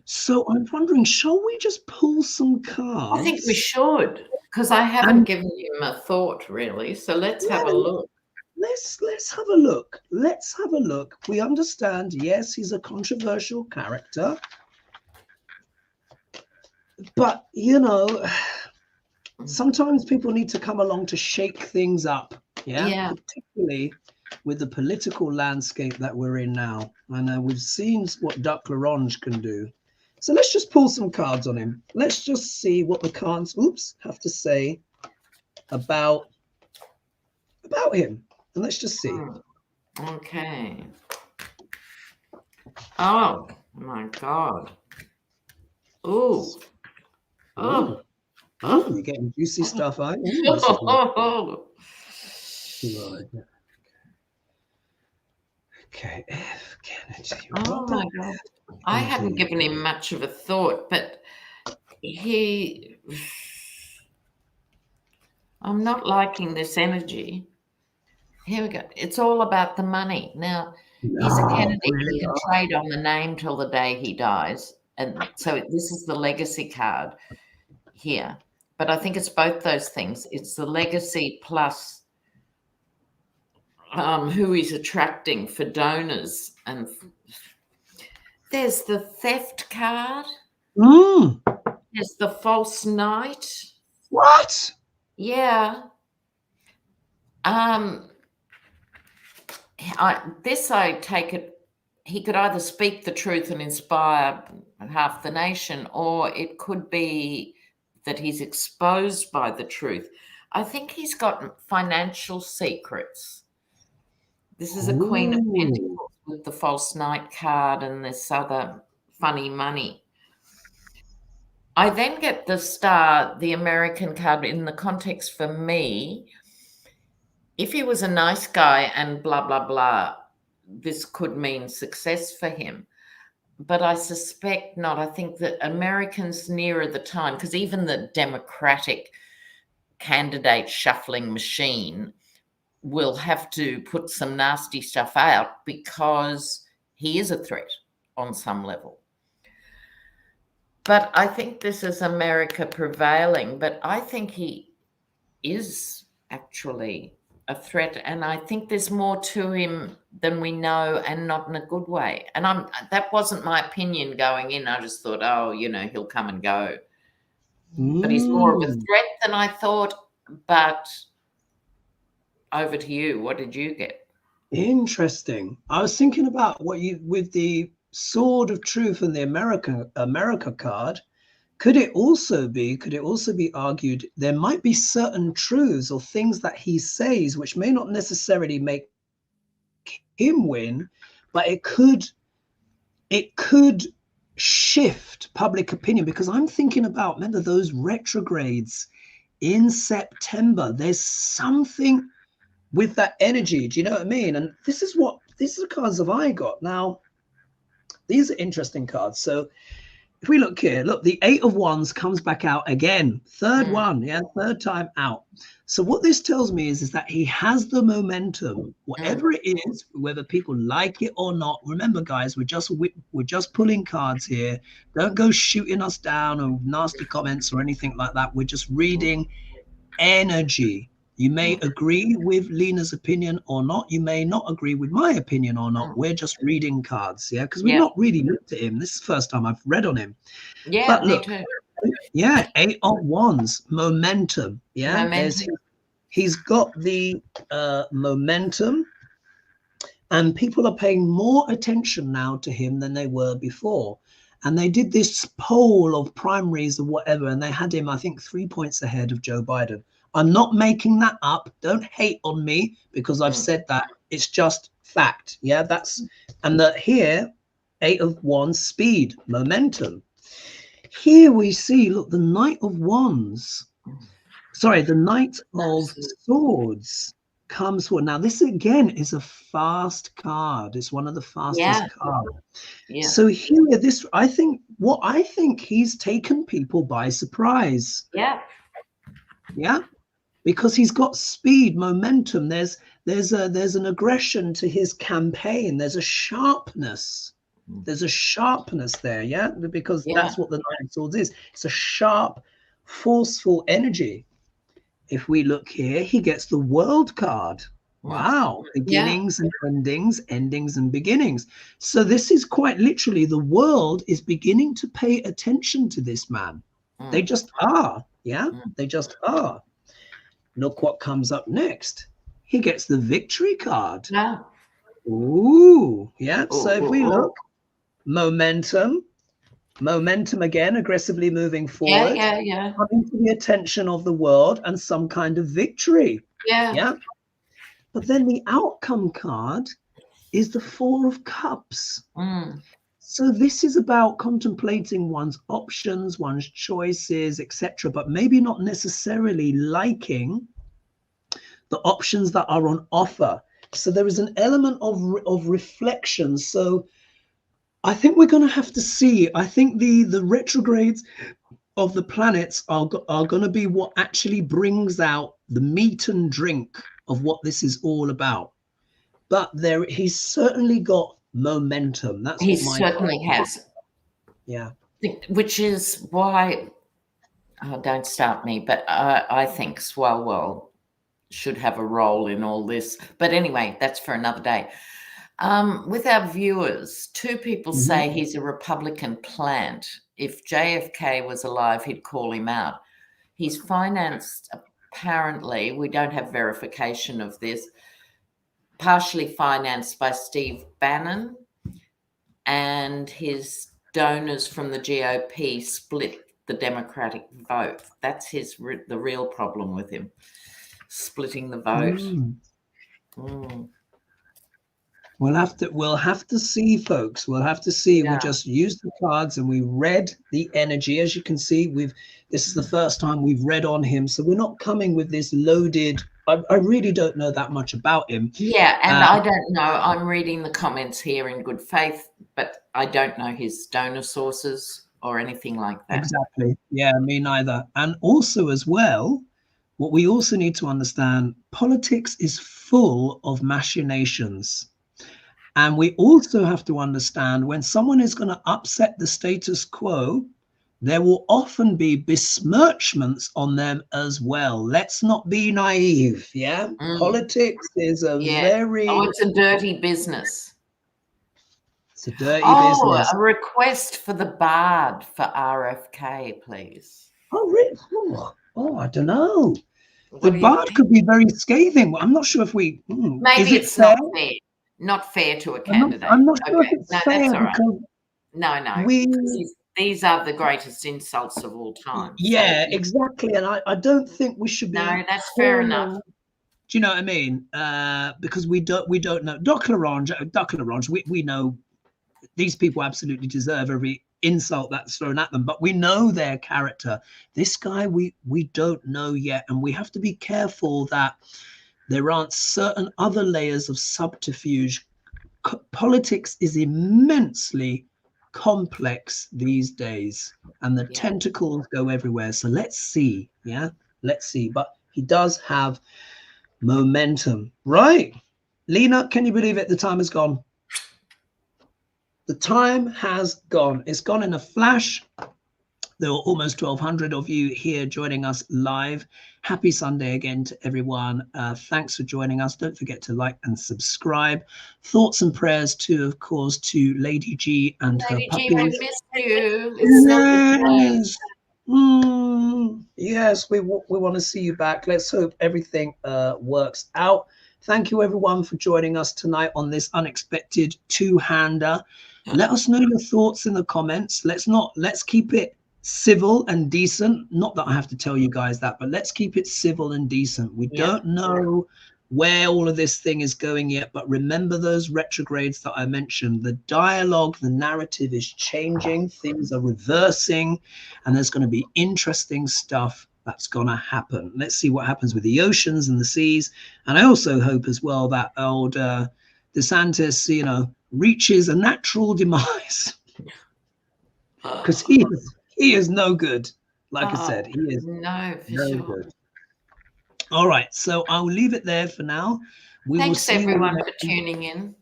So I'm wondering, shall we just pull some cards? I think we should, because I haven't given him a thought really. So let's have a look. Let's have a look. Let's have a look. We understand, yes, he's a controversial character. But, you know, sometimes people need to come along to shake things up. Yeah. Particularly with the political landscape that we're in now. And we've seen what Duck Larange can do. So let's just pull some cards on him. Let's just see what the cards have to say about him. And let's just see. Okay. Oh my God. Oh. You're getting juicy stuff, aren't you? Okay, F. Kennedy. Oh my God. I hadn't given him much of a thought, but I'm not liking this energy. Here we go. It's all about the money. Now, he's a Kennedy. He can trade on the name till the day he dies. And so this is the legacy card here. But I think it's both those things. It's the legacy plus who he's attracting for donors. And there's the theft card. There's the false knight. What? Yeah. I take it, he could either speak the truth and inspire half the nation, or it could be that he's exposed by the truth. I think he's got financial secrets. This is a Queen of Pentacles with the false knight card and this other funny money. I then get the star, the American card, in the context for me. If he was a nice guy and blah, blah, blah, this could mean success for him. But I suspect not. I think that Americans nearer the time, because even the Democratic candidate shuffling machine will have to put some nasty stuff out because he is a threat on some level. But I think this is America prevailing, but I think he is actually a threat, and I think there's more to him than we know, and not in a good way. And that wasn't my opinion going in. I just thought, oh, you know, he'll come and go. But he's more of a threat than I thought. But over to you. What did you get? Interesting. I was thinking about what you, with the Sword of Truth and the America card, Could it also be argued there might be certain truths or things that he says which may not necessarily make him win, but it could shift public opinion? Because I'm thinking about, remember those retrogrades in September? There's something with that energy. Do you know what I mean? And these are the cards that I got. Now, these are interesting cards. So if we look here, look, the 8 of Wands comes back out again. Third one, yeah, third time out. So what this tells me is that he has the momentum, whatever it is, whether people like it or not. Remember, guys, we're just pulling cards here. Don't go shooting us down or nasty comments or anything like that. We're just reading energy. You may agree with Lena's opinion or not. You may not agree with my opinion or not. We're just reading cards, yeah, because we've not really looked at him. This is the first time I've read on him. Yeah, but look, me too. Yeah, 8 of Wands, momentum. Yeah, he's got the momentum, and people are paying more attention now to him than they were before. And they did this poll of primaries or whatever, and they had him, I think, 3 points ahead of Joe Biden. I'm not making that up. Don't hate on me because I've said that. It's just fact. Yeah, and that here, 8 of Wands, speed, momentum. Here we see, look, the Knight of Wands. Sorry, the Knight of Swords comes forward. Now, this again is a fast card. It's one of the fastest cards. Yeah. So here, I think he's taken people by surprise. Yeah. Yeah. Because he's got speed, momentum. There's an aggression to his campaign. There's a sharpness. There's a sharpness there, yeah? Because that's what the Knight of Swords is. It's a sharp, forceful energy. If we look here, he gets the World card. Wow. Beginnings and endings, endings and beginnings. So this is quite literally, the world is beginning to pay attention to this man. They just are, yeah? They just are. Look what comes up next. He gets the Victory card. Yeah. Ooh, yeah. So if we look, momentum again, aggressively moving forward. Yeah. Coming to the attention of the world and some kind of victory. Yeah. But then the outcome card is the 4 of Cups. So this is about contemplating one's options, one's choices, etc., but maybe not necessarily liking the options that are on offer. So there is an element of reflection. So I think we're going to have to see. I think the retrogrades of the planets are going to be what actually brings out the meat and drink of what this is all about. But he's certainly got momentum. That's he certainly has. Yeah. Which is why, don't start me, but I think Swalwell should have a role in all this. But anyway, that's for another day. With our viewers, 2 people say he's a Republican plant. If JFK was alive, he'd call him out. He's financed, apparently, we don't have verification of this, partially financed by Steve Bannon, and his donors from the GOP split the Democratic vote. That's the real problem with him, splitting the vote. We'll have to see, folks. We'll have to see. We just used the cards and we read the energy. As you can see, this is the first time we've read on him, so we're not coming with this loaded. I really don't know that much about him. Yeah, and I don't know. I'm reading the comments here in good faith, but I don't know his donor sources or anything like that. Exactly. Yeah, me neither. And also as well, what we also need to understand, politics is full of machinations. And we also have to understand when someone is going to upset the status quo, there will often be besmirchments on them as well. Let's not be naive. Yeah. Politics is it's a dirty business. It's a dirty business. A request for the Bard for RFK, please. Oh, really? Oh, I don't know. The Bard could be very scathing. I'm not sure if we. Maybe it's not fair. Not fair to a candidate. I'm not sure if it's fair. That's all right. No. These are the greatest insults of all time. Yeah, So, exactly. And I don't think we should be. no, that's fair enough. Do you know what I mean? Because we don't know. Duck Larange, we know these people absolutely deserve every insult that's thrown at them, but we know their character. This guy, we don't know yet, and we have to be careful that there aren't certain other layers of subterfuge. Politics is immensely complex these days, and the tentacles go everywhere. So let's see. Let's see. But he does have momentum, right? Lena, can you believe it? The time has gone. The time has gone. It's gone in a flash. There were almost 1,200 of you here joining us live. Happy Sunday again to everyone. Thanks for joining us. Don't forget to like and subscribe. Thoughts and prayers too, of course, to Lady G and her puppies. Lady G, we miss you. Yes. Yes, we want to see you back. Let's hope everything works out. Thank you everyone for joining us tonight on this unexpected two-hander. Let us know your thoughts in the comments. Let's keep it civil and decent. Not that I have to tell you guys that, but let's keep it civil and decent. We don't know where all of this thing is going yet, but remember those retrogrades that I mentioned. The dialogue, the narrative is changing, things are reversing, and there's going to be interesting stuff that's going to happen. Let's see what happens with the oceans and the seas. And I also hope as well that old DeSantis, reaches a natural demise, because he is no good. Like I said, he is no good. All right, so I'll leave it there for now. Thanks everyone for tuning in.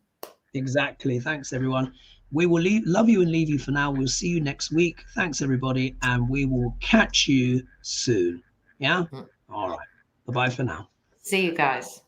Exactly. Thanks everyone. We will love you and leave you for now. We'll see you next week. Thanks everybody, and we will catch you soon. Yeah. All right. Bye-bye for now. See you guys.